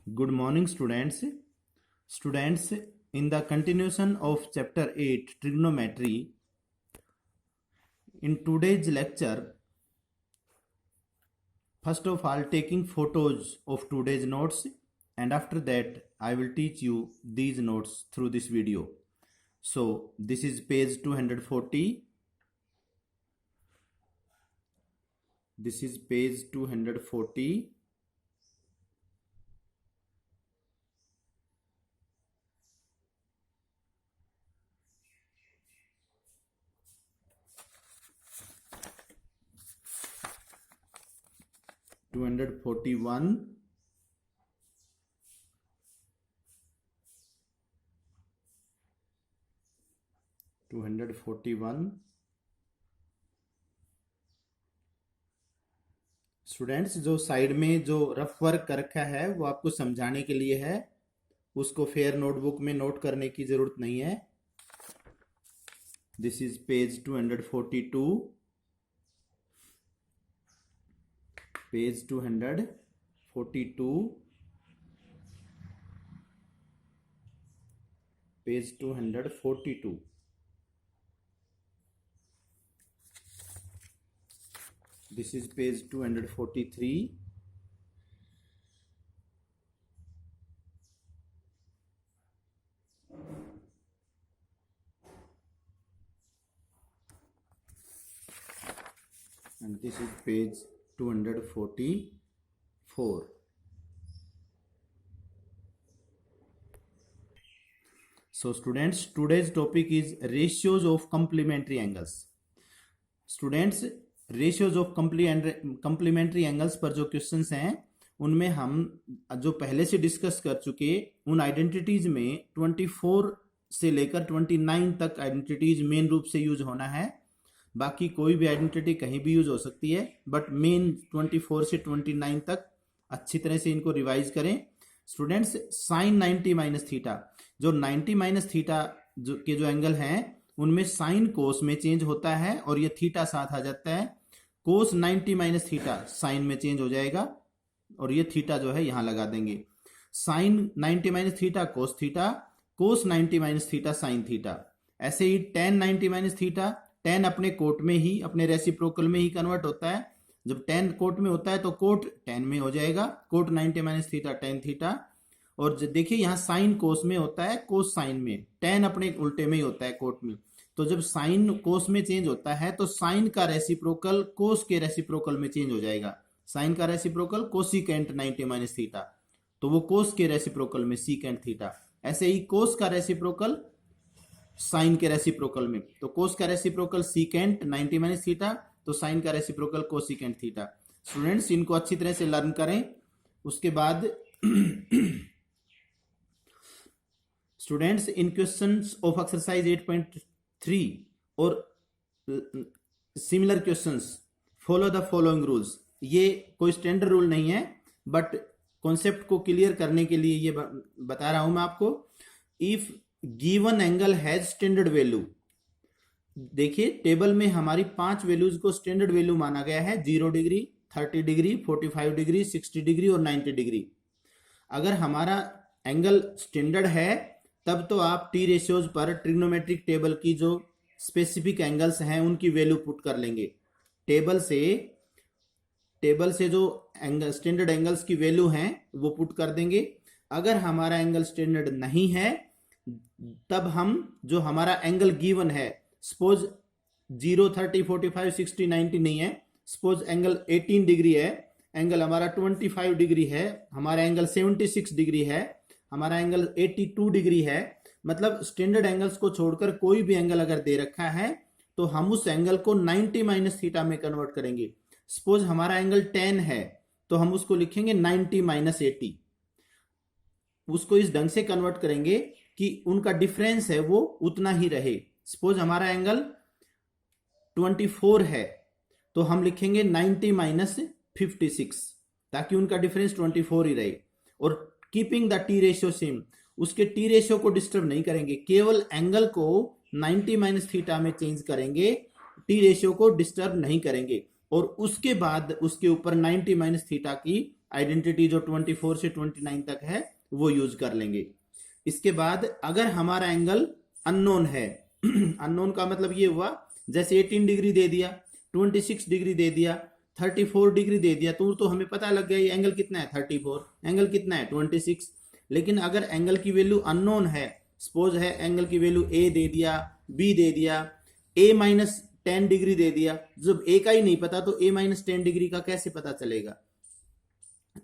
Good morning, students. Students, in the continuation of chapter 8, trigonometry, in today's lecture, first of all, taking photos of today's notes, and after that, I will teach you these notes through this video. So, this is page 240. This is page 240. Two hundred 241. Students, जो side में जो rough work कर रखा है वो आपको समझाने के लिए है, उसको फेयर नोटबुक में नोट करने की जरूरत नहीं है. This is page 242. Page 242. Page 242. This is page 243. And this is page 244. So students, today's topic is ratios of complementary angles. Students, ratios of complementary angles पर जो क्वेश्चंस हैं उनमें हम जो पहले से डिस्कस कर चुके उन आइडेंटिटीज में 24 से लेकर 29 तक आइडेंटिटीज मेन रूप से यूज होना है. बाकी कोई भी आइडेंटिटी कहीं भी यूज हो सकती है, बट मेन 24 से 29 तक अच्छी तरह से इनको रिवाइज करें. स्टूडेंट्स, साइन 90 माइनस थीटा, जो 90 माइनस थीटा के जो एंगल हैं उनमें साइन कोस में चेंज होता है और ये थीटा साथ आ जाता है. कोस 90 माइनस थीटा साइन में चेंज हो जाएगा और ये थीटा जो है यहां लगा देंगे. Sine 90 minus theta cos theta, cos 90 minus theta sine theta. ऐसे ही टेन 90 माइनस थीटा, टेन अपने कोट में ही अपने रेसिप्रोकल में ही कन्वर्ट होता है. जब टेन कोट में होता है तो कोट टेन में हो जाएगा, cot 90 minus theta tan theta. और देखिए यहाँ साइन कोस में होता है, कोस साइन में, टेन अपने उल्टे में ही होता है कोट में. तो जब साइन कोस में चेंज होता है तो साइन का रेसिप्रोकल कोस के रेसिप्रोकल में चेंज हो जाएगा. साइन का रेसिप्रोकल कोसिकेंट 90 माइनस थीटा, तो वो कोस के रेसिप्रोकल में सीकेंट थीटा. ऐसे ही कोस का रेसिप्रोकल साइन के रेसिप्रोकल में, तो कोस का रेसिप्रोकल सीकेंट 90 माइनस थीटा, तो साइन का रेसिप्रोकल कोसिकेंट थीटा. स्टूडेंट्स, इनको अच्छी तरह से लर्न करें. उसके बाद students, in questions of exercise 8.3 और similar questions follow the following rules. ये कोई स्टैंडर्ड रूल नहीं है, बट कॉन्सेप्ट को क्लियर करने के लिए ये बता रहा हूं मैं आपको. If given angle has standard value, देखिए टेबल में हमारी 5 वैल्यूज को स्टैंडर्ड वैल्यू माना गया है. 0 डिग्री, 30 डिग्री, 45 डिग्री, 60 डिग्री और 90 डिग्री. अगर हमारा एंगल स्टैंडर्ड है तब तो आप टी रेशियोज पर ट्रिग्नोमेट्रिक टेबल की जो स्पेसिफिक एंगल्स हैं उनकी वैल्यू पुट कर लेंगे. टेबल से जो एंगल स्टैंडर्ड एंगल्स की वैल्यू हैं वो पुट कर देंगे. अगर हमारा एंगल स्टैंडर्ड नहीं है तब हम जो हमारा एंगल गिवन है, सपोज 0, 30, 45, 60, 90 नहीं है, सपोज एंगल 18 डिग्री है, एंगल हमारा 25 डिग्री है, हमारा एंगल 76 डिग्री है, हमारा एंगल 82 डिग्री है. मतलब स्टैंडर्ड एंगल्स को छोड़कर कोई भी एंगल अगर दे रखा है तो हम उस एंगल को 90 माइनस थीटा में कन्वर्ट करेंगे. सपोज हमारा एंगल 10 है तो हम उसको लिखेंगे 90 माइनस 80. उसको इस ढंग से कन्वर्ट करेंगे कि उनका डिफरेंस है वो उतना ही रहे. सपोज हमारा एंगल 24 है तो हम लिखेंगे 90 माइनस 56 ताकि उनका डिफरेंस 24 ही रहे. और keeping the T ratio same, उसके टी रेशियो को डिस्टर्ब नहीं करेंगे, केवल एंगल को 90 माइनस थीटा में चेंज करेंगे, टी रेशियो को डिस्टर्ब नहीं करेंगे. और उसके बाद उसके ऊपर 90 माइनस थीटा की आइडेंटिटी जो 24 से 29 तक है वो यूज कर लेंगे। इसके बाद अगर हमारा एंगल अननोन है अननोन का मतलब ये हुआ जैसे 18 डिग्री दे दिया, 26 डिग्री दे दिया, 34 डिग्री दे दिया, तो हमें पता लग गया ये एंगल कितना है 34, एंगल कितना है 26। लेकिन अगर एंगल की वैल्यू अननोन है, सपोज है एंगल की वैल्यू ए दे दिया, बी दे दिया, ए माइनस 10 डिग्री दे दिया, जब ए का ही नहीं पता तो ए माइनस 10 डिग्री का कैसे पता चलेगा।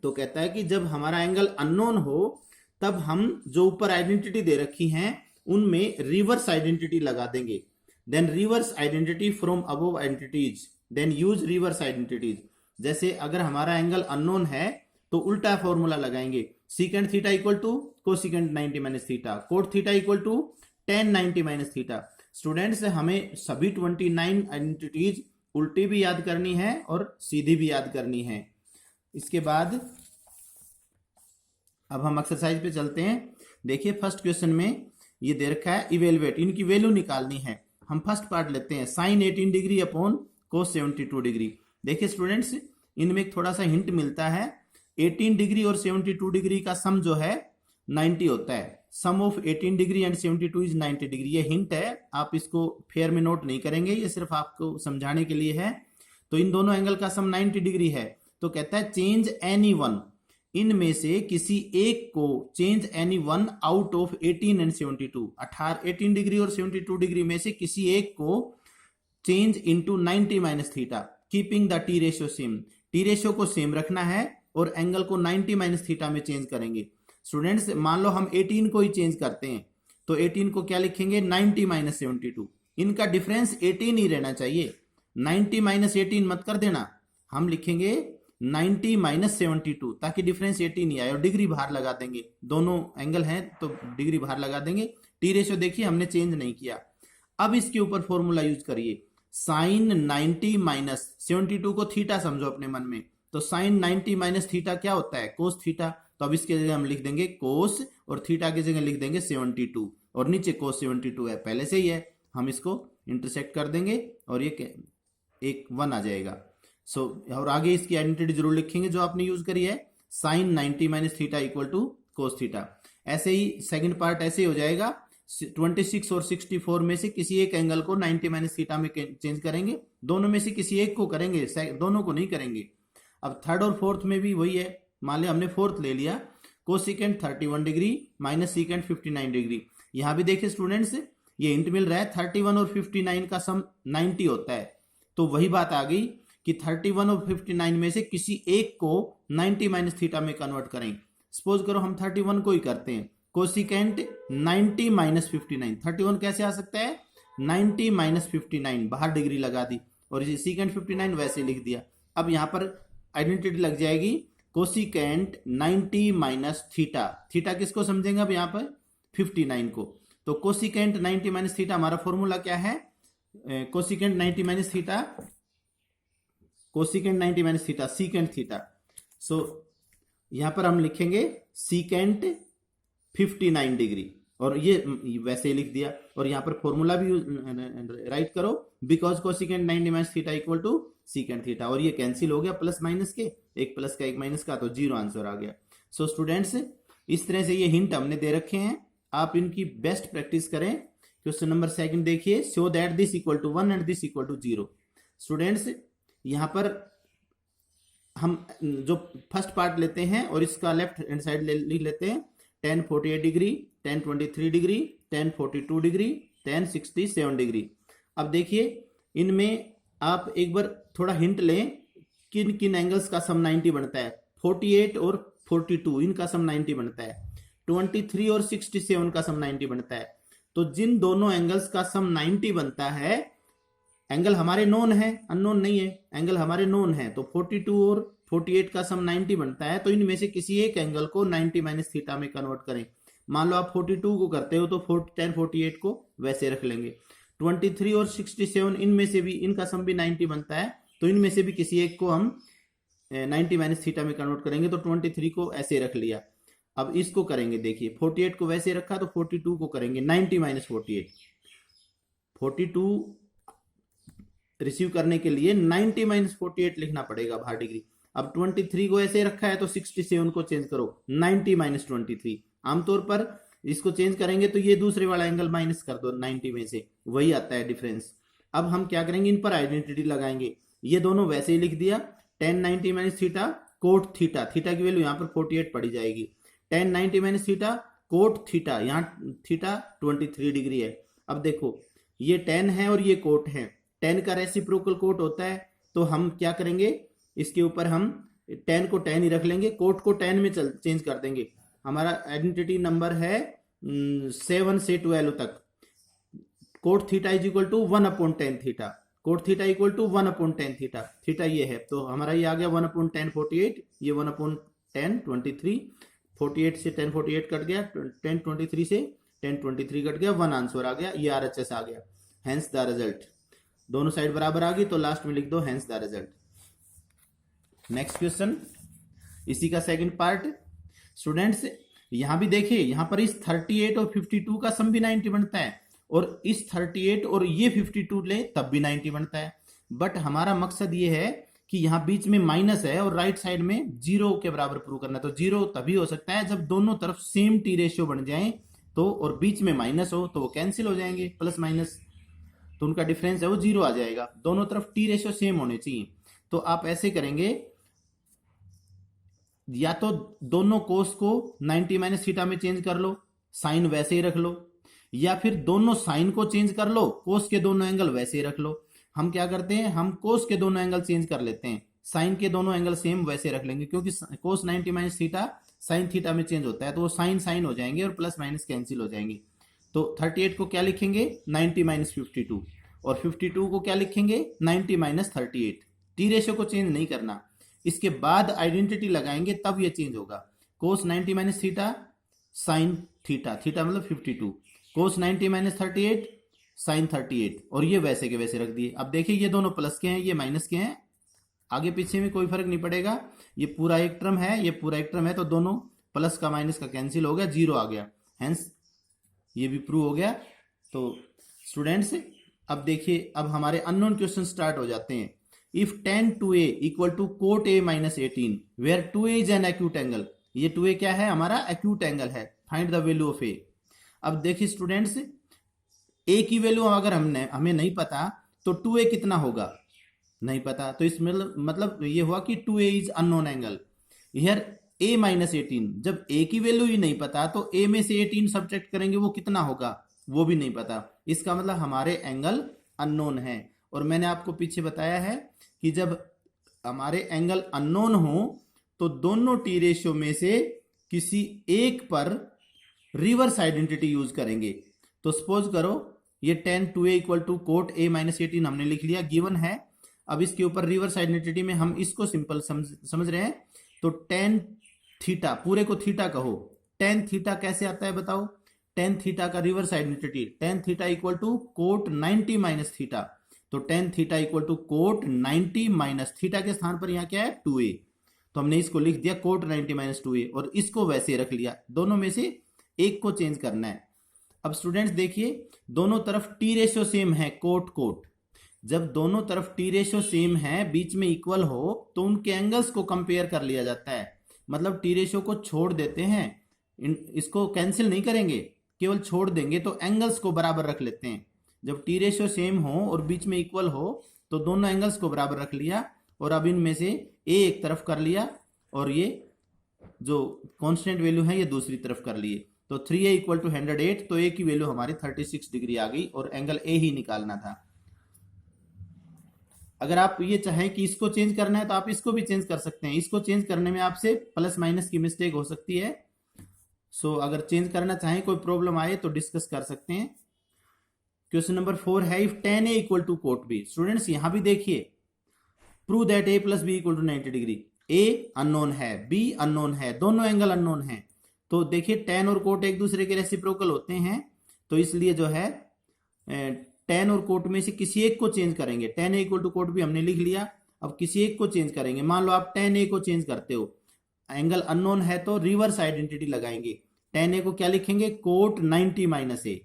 तो कहता है कि जब हमारा एंगल अननोन हो तब हम जो ऊपर आइडेंटिटी दे रखी हैं उनमें रिवर्स आइडेंटिटी लगा देंगे। Then reverse identity from above identities, then use reverse identities. जैसे अगर हमारा एंगल अननोन है तो उल्टा फॉर्मूला लगाएंगे, secant theta equal to cosecant 90 minus theta, cot theta equal to tan 90 minus theta. Students हमें सभी 29 आइडेंटिटीज उल्टी भी याद करनी है और सीधी भी याद करनी है। इसके बाद अब हम एक्सरसाइज पे चलते हैं। देखिए फर्स्ट क्वेश्चन में ये दे रखा है इवेलुएट, इनकी वैल्यू निकालनी है। हम फर्स्ट पार्ट लेते हैं, sine 18 degree upon cos 72 degree. देखिए स्टूडेंट्स इनमें एक थोड़ा सा हिंट मिलता है, 18 डिग्री और 72 डिग्री का सम जो है 90 होता है। Sum of 18 degree and 72 is 90 degree. ये हिंट है, आप इसको फेयर में नोट नहीं करेंगे, ये सिर्फ आपको समझाने के लिए है। तो इन दोनों एंगल का सम 90 डिग्री है। तो कहता है चेंज एनी वन, इनमें से किसी एक को, change any one out of 18 and 72, 18 degree और 72 डिग्री में से किसी एक को change into 90 minus theta, keeping the T ratio same. T ratio को सेम रखना है और एंगल को 90 माइनस थीटा में चेंज करेंगे। स्टूडेंट्स मान लो हम 18 को ही चेंज करते हैं तो 18 को क्या लिखेंगे 90 माइनस 72। इनका डिफरेंस 18 ही रहना चाहिए, 90 माइनस 18 मत कर देना। हम लिखेंगे 90 माइनस 72 ताकि डिफरेंस 18 ही आए और डिग्री बाहर लगा देंगे, दोनों एंगल हैं तो डिग्री बाहर लगा देंगे। टी रेशियो देखिए हमने चेंज नहीं किया। अब इसके ऊपर फॉर्मूला यूज करिए, साइन 90 माइनस 72 को थीटा समझो अपने मन में, तो साइन 90 माइनस थीटा क्या होता है कोस थीटा। तो अब इसके जगह हम लिख देंगे कोस और थीटा की जगह लिख देंगे 72 और नीचे कोस 72 है पहले से ही है, हम इसको इंटरसेक्ट कर देंगे और ये एक 1 आ जाएगा। और आगे इसकी आइडेंटिटी जरूर लिखेंगे जो आपने यूज करी है, sine 90 minus theta equal to cos theta. ऐसे ही सेकंड पार्ट ऐसे ही हो जाएगा, 26 और 64 में से किसी एक एंगल को 90 माइनस थीटा में चेंज करेंगे, दोनों में से किसी एक को करेंगे, दोनों को नहीं करेंगे। अब थर्ड और फोर्थ में भी वही है, मान लिया हमने फोर्थ ले लिया, cosecant 31 degree minus secant 59 degree. यहां भी देखिए स्टूडेंट्स ये हिंट मिल रहा है 31 और 59 का सम 90 होता है। तो वही बात आ गई कि 31 और 59 में से किसी एक को 90 माइनस थीटा में कन्वर्ट करें। सपोज करो हम 31 को ही करते हैं, कोसिकेंट 90 माइनस 59, 31 कैसे आ सकता है 90 माइनस 59, बाहर डिग्री लगा दी और सीकेंट 59 वैसे लिख दिया। अब यहां पर आइडेंटिटी लग जाएगी कोसिकेंट 90 माइनस थीटा, थीटा किसको समझेंगे अब यहाँ पर 59 को। तो कोसिकेंट 90 माइनस थीटा हमारा फॉर्मूला क्या है, cosecant 90 minus theta, cosecant 90 minus theta secant theta. So यहां पर हम लिखेंगे सीकेंट 59 डिग्री और ये वैसे ही लिख दिया और यहां पर फॉर्मूला भी राइट करो, because cosecant 90 minus theta equal to secant theta, और ये कैंसिल हो गया प्लस माइनस के, एक प्लस का एक माइनस का, तो 0 आंसर आ गया। सो स्टूडेंट्स इस तरह से ये हिंट हमने दे रखे हैं, आप इनकी बेस्ट प्रैक्टिस करें। क्वेश्चन नंबर सेकंड देखिए, show that this equal to 1 and this equal to 0। Students यहां पर हम जो फर्स्ट पार्ट लेते हैं और इसका लेफ्ट हैंड साइड लिख लेते हैं, tan 48 degree, tan 23 degree, tan 42 degree, tan 67 degree. अब देखिए इनमें आप एक बार थोड़ा हिंट लें, किन किन एंगल्स का सम 90 बनता है। 48 और 42 इनका सम 90 बनता है, 23 और 67 का सम 90 बनता है। तो जिन दोनों एंगल्स का सम 90 बनता है, एंगल हमारे नोन है, अननोन नहीं है, एंगल हमारे नोन है, तो 42 और 48 का सम 90 बनता है। तो इनमें से किसी एक एंगल को 90 माइनस थीटा में कन्वर्ट करें। मान लो आप 42 को करते हो तो tan 48 को वैसे रख लेंगे। 23 और 67 इनमें से भी, इनका सम भी 90 बनता है, तो इनमें से भी किसी एक को हम 90 माइनस थीटा में कन्वर्ट करेंगे। तो 23 को ऐसे रख लिया। अब इसको करेंगे, देखिए 48 को वैसे रखा तो 42 को करेंगे 90 माइनस 48। 42 रिसीव करने के लिए 90 माइनस 48 लिखना पड़ेगा बाहर डिग्री। अब 23 को ऐसे रखा है तो 67 को चेंज करो 90 माइनस 23। आमतौर पर इसको चेंज करेंगे तो ये दूसरे वाला एंगल माइनस कर दो 90 में से, वही आता है डिफरेंस। अब हम क्या करेंगे, इन पर आइडेंटिटी लगाएंगे। ये दोनों वैसे ही लिख दिया, tan 90 minus theta cot theta, theta की वैल्यू यहाँ पर 48 पड़ी जाएगी। tan 90 minus theta cot theta, यहाँ थीटा 23 डिग्री है। अब देखो ये tan है और ये कोट है, tan का रेसिप्रोकल कोट होता है, तो हम क्या करेंगे, इसके ऊपर हम tan को tan ही रख लेंगे, कोट को tan में चेंज कर देंगे। हमारा आइडेंटिटी नंबर है 7 से 12 तक। Cot theta is equal to 1/tan theta, cot theta equal to 1/tan theta, theta ये है, तो हमारा ये आ गया 1/tan 48, ये 1/tan 23, 48 से tan 48 कट गया, tan 23 से tan 23 कट गया, 1 आंसर आ गया, ये RHS आ गया। हेंस द रिजल्ट, दोनों साइड बराबर आ गई तो लास्ट में लिख दो hence the result. Next question, इसी का सेकंड पार्ट। स्टूडेंट्स यहां भी देखिए, यहां पर इस 38 और 52 का सम भी 90 बनता है, और इस 38 और ये 52 ले तब भी 90 बनता है। बट हमारा मकसद ये है कि यहाँ बीच में माइनस है और राइट साइड में जीरो के बराबर प्रूव करना है। तो जीरो तभी हो सकता है जब दोनों तरफ सेम टी रेशियो बन जाए, तो और बीच में माइनस हो तो वो कैंसिल हो जाएंगे, प्लस माइनस, तो उनका डिफरेंस है वो जीरो आ जाएगा। दोनों तरफ टी रेशियो सेम होने चाहिए। तो आप ऐसे करेंगे, या तो दोनों कोस को 90 माइनस थीटा में चेंज कर लो, साइन वैसे ही रख लो, या फिर दोनों साइन को चेंज कर लो, कोस के दोनों एंगल वैसे ही रख लो। हम क्या करते हैं, हम कोस के दोनों एंगल चेंज कर लेते हैं, साइन के दोनों एंगल सेम वैसे रख लेंगे, क्योंकि कोस 90 माइनस थीटा साइन थीटा में चेंज होता है, तो वो साइन साइन हो जाएंगे और प्लस माइनस कैंसिल हो जाएंगे। तो 38 को क्या लिखेंगे, 90 माइनस 52, और 52 को क्या लिखेंगे, 90 माइनस 38। टी रेशियो को चेंज नहीं करना, इसके बाद आइडेंटिटी लगाएंगे तब ये चेंज होगा। कोस 90 minus theta sine theta, theta मतलब 52, कोस 90 माइनस 38 साइन 38, और ये वैसे के वैसे रख दिए। अब देखिए ये दोनों प्लस के हैं, ये माइनस के हैं, आगे पीछे में कोई फर्क नहीं पड़ेगा, ये पूरा एक टर्म है, ये पूरा एक टर्म है, तो दोनों प्लस का माइनस का कैंसिल हो गया, जीरो आ गया। हेंस ये भी प्रूव हो गया। तो स्टूडेंट्स अब देखिए, अब हमारे अननोन क्वेश्चन स्टार्ट हो जाते हैं। If tan 2a equal to cot a minus 18 where 2a is an acute angle, ये 2a क्या है, हमारा एक्यूट एंगल है, find the value of a। अब देखिए स्टूडेंट्स, a की वैल्यू अगर हमें नहीं पता तो 2a कितना होगा, नहीं पता, तो इस मतलब ये हुआ कि 2a is unknown angle. Here a minus 18, जब a की वैल्यू ही नहीं पता तो a में से 18 सब्ट्रैक्ट करेंगे, वो कितना होगा वो भी नहीं पता, इसका मतलब हमारे एंगल अननोन है। और मैंने आपको पीछे बताया है कि जब हमारे एंगल अननोन हो तो दोनों टी रेशियो में से किसी एक पर रिवर्स आइडेंटिटी यूज करेंगे। तो सपोज करो ये tan 2a equal to cot a minus 18 हमने लिख लिया, गिवन है। अब इसके ऊपर रिवर्स आइडेंटिटी में हम इसको सिंपल समझ रहे हैं, तो tan थीटा, पूरे को थीटा कहो, tan थीटा कैसे आता है बताओ, tan थीटा का reverse identity, tan theta equal to cot 90 minus theta, तो tan theta equal to cot 90 minus theta के स्थान पर यहाँ क्या है 2a, तो हमने इसको लिख दिया कोट 90 माइनस 2a, और इसको वैसे रख लिया, दोनों में से एक को चेंज करना है। अब स्टूडेंट्स देखिए, दोनों तरफ टी रेशियो सेम है, कोट कोट, जब दोनों तरफ टी रेशियो सेम है, बीच में इक्वल हो, तो उनके एंगल्स को कंपेयर कर लिया जाता है। मतलब टी रेशियो को छोड़ देते हैं, इसको कैंसिल नहीं करेंगे, केवल छोड़ देंगे, तो एंगल्स को बराबर रख लेते हैं। जब टी रेशियो सेम हो और बीच में इक्वल हो तो दोनों एंगल्स को बराबर रख लिया, और अब इनमें से ए एक तरफ कर लिया और ये जो कांस्टेंट वैल्यू है ये दूसरी तरफ कर लिए, तो 3a इक्वल टू 108, तो ए की वैल्यू हमारी 36 डिग्री आ गई, और एंगल ए ही निकालना था। अगर आप ये चाहें कि इसको चेंज करना है तो आप इसको भी चेंज कर सकते हैं, इसको चेंज करने में आपसे प्लस माइनस की मिस्टेक हो सकती है। सो अगर चेंज करना चाहें, कोई प्रॉब्लम आए तो डिस्कस कर सकते हैं। क्वेश्चन नंबर 4 है, if tan a equal to cot b। Students यहां भी देखिए, prove that a plus B equal to 90 degree. a unknown है, b अननोन है, दोनों एंगल अननोन है। तो देखिए tan और कोट एक दूसरे के रेसिप्रोकल होते हैं, तो इसलिए जो है tan और कोट में से किसी एक को चेंज करेंगे। tan a equal to cot b हमने लिख लिया, अब किसी एक को चेंज करेंगे। मान लो आप tan a को चेंज करते हो, एंगल अननोन है तो रिवर्स आइडेंटिटी लगाएंगे। tan a को क्या लिखेंगे, कोट 90 माइनस a,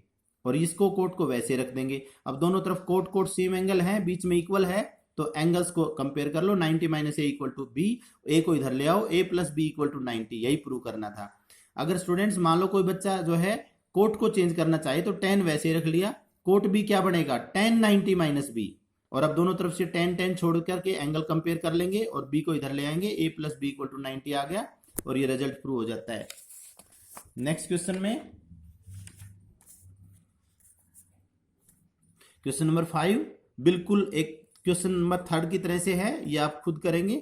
और इसको कोट को वैसे रख देंगे। अब दोनों तरफ कोट कोट सेम एंगल है, बीच में इक्वल है, तो एंगल्स को कंपेयर कर लो, 90 minus A equal to B, A को इधर ले आओ, A plus B equal to 90, यही प्रूव करना था। अगर स्टूडेंट्स मान लो कोई बच्चा जो है कोट को चेंज करना चाहे तो tan वैसे रख लिया, कोट बी क्या बनेगा tan 90 माइनस बी, और अब दोनों तरफ से tan छोड़ करके एंगल कंपेयर कर लेंगे और बी को इधर ले आएंगे, ए प्लस बी इक्वल टू 90 आ गया और ये रिजल्ट प्रूव हो जाता है। नेक्स्ट क्वेश्चन में क्वेश्चन नंबर 5 बिल्कुल एक क्वेश्चन नंबर 3 की तरह से है, ये आप खुद करेंगे।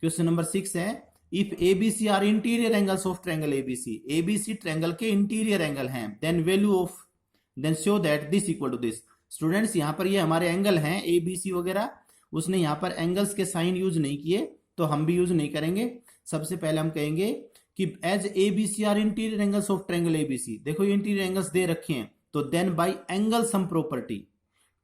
क्वेश्चन नंबर 6 है, if ABC are interior angles of triangle ABC, ABC triangle के इंटीरियर एंगल हैं, then show that this equal to this. Students यहाँ पर ये हमारे एंगल हैं एबीसी वगैरह, उसने यहाँ पर एंगल्स के साइन यूज नहीं किए तो हम भी यूज नहीं करेंगे। सबसे पहले हम कहेंगे कि as ABC are interior angles of triangle ABC, देखो ये इंटीरियर एंगल्स दे रखे हैं, तो then by angle sum property,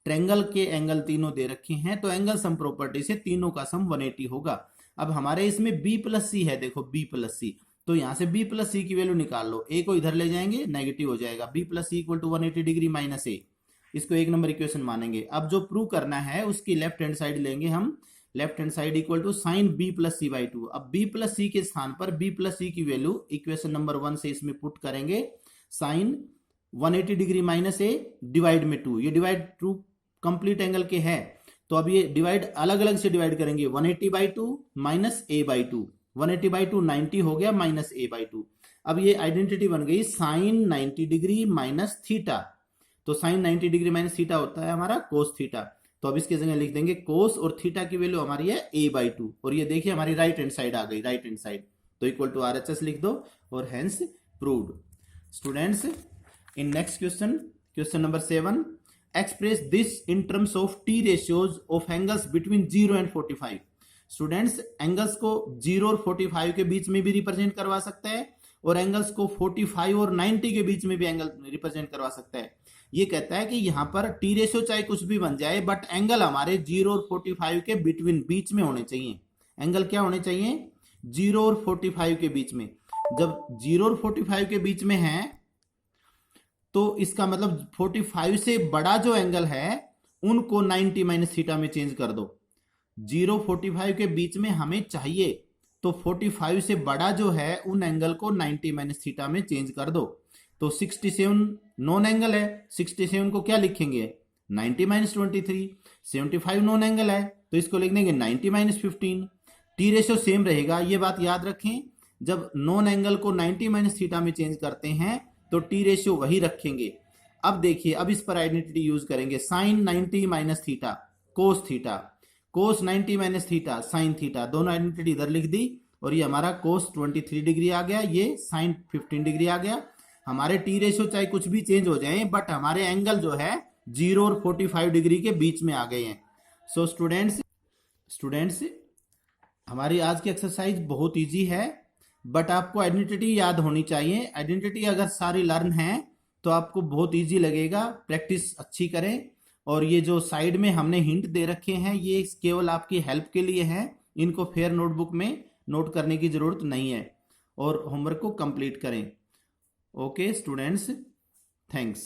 triangle के एंगल तीनों दे रखे हैं तो एंगल सम प्रॉपर्टी से तीनों का सम 180 होगा। अब हमारे इसमें b प्लस सी है, देखो b प्लस सी, तो यहां से b प्लस सी की वैल्यू निकाल लो, a को इधर ले जाएंगे नेगेटिव हो जाएगा, b plus C equal to 180 degree minus a, इसको एक नंबर इक्वेशन मानेंगे। अब जो प्रूव करना है उसकी लेफ्ट हैंड साइड लेंगे हम, left hand side equal to sine b plus C by 2। अब b प्लस सी के स्थान पर b प्लस सी की वैल्यू इक्वेशन नंबर 1 से इसमें पुट करेंगे, sine 180 degree minus a divide में 2, ये डिवाइड 2 कंप्लीट एंगल के है, तो अब ये डिवाइड अलग अलग से डिवाइड करेंगे, 180 by 2 minus a by 2, 180 by 2 90 हो गया माइनस a बाई 2। अब ये आइडेंटिटी बन गई साइन 90 डिग्री माइनस थीटा, तो साइन 90 डिग्री माइनस थीटा होता है हमारा कोस थीटा, तो अब इसके जगह लिख देंगे कोस, और थीटा की वैल्यू हमारी है a बाई 2, और ये देखिए हमारी राइट हैंड साइड आ गई, राइट हैंड साइड, तो इक्वल टू RHS लिख दो और hence proved. Students in next question, question number 7, express this in terms of T ratios of angles between 0 and 45। Students angles को 0 और 45 के बीच में भी रिप्रेजेंट करवा सकता है और एंगल्स को 45 और 90 के बीच में भी एंगल रिप्रेजेंट करवा सकता है। ये कहता है कि यहाँ पर टी रेशियो चाहे कुछ भी बन जाए बट एंगल हमारे 0 और 45 के बिटवीन बीच में होने चाहिए। एंगल क्या होने चाहिए 0 और 45 के बीच में। जब 0 और 45 के बीच में है तो इसका मतलब 45 से बड़ा जो एंगल है उनको 90 माइनस थीटा में चेंज कर दो। 0 45 के बीच में हमें चाहिए तो 45 से बड़ा जो है उन एंगल को 90 माइनस थीटा में चेंज कर दो। तो 67 नॉन एंगल है, 67 को क्या लिखेंगे 90 माइनस 23, 75 नॉन एंगल है तो इसको लिख देंगे 90 माइनस 15। टी रेशियो सेम रहेगा, ये बात याद रखें, जब नॉन एंगल को 90 माइनस थीटा में चेंज करते हैं तो टी रेशियो वही रखेंगे। अब देखिए, अब इस पर आइडेंटिटी यूज करेंगे, sine 90 minus theta cos 90 minus theta sine theta, दोनों आइडेंटिटी इधर लिख दी और ये हमारा कोस 23 डिग्री आ गया, ये साइन 15 डिग्री आ गया। हमारे टी रेशियो चाहे कुछ भी चेंज हो जाए बट हमारे एंगल जो है 0 और 45 डिग्री के बीच में आ गए हैं। सो स्टूडेंट्स हमारी आज की एक्सरसाइज बहुत इजी है बट आपको आइडेंटिटी याद होनी चाहिए। आइडेंटिटी अगर सारी लर्न है तो आपको बहुत इजी लगेगा, प्रैक्टिस अच्छी करें। और ये जो साइड में हमने हिंट दे रखे हैं ये केवल आपकी हेल्प के लिए हैं, इनको फेयर नोटबुक में नोट करने की जरूरत नहीं है और होमवर्क को कंप्लीट करें। Okay students, thanks.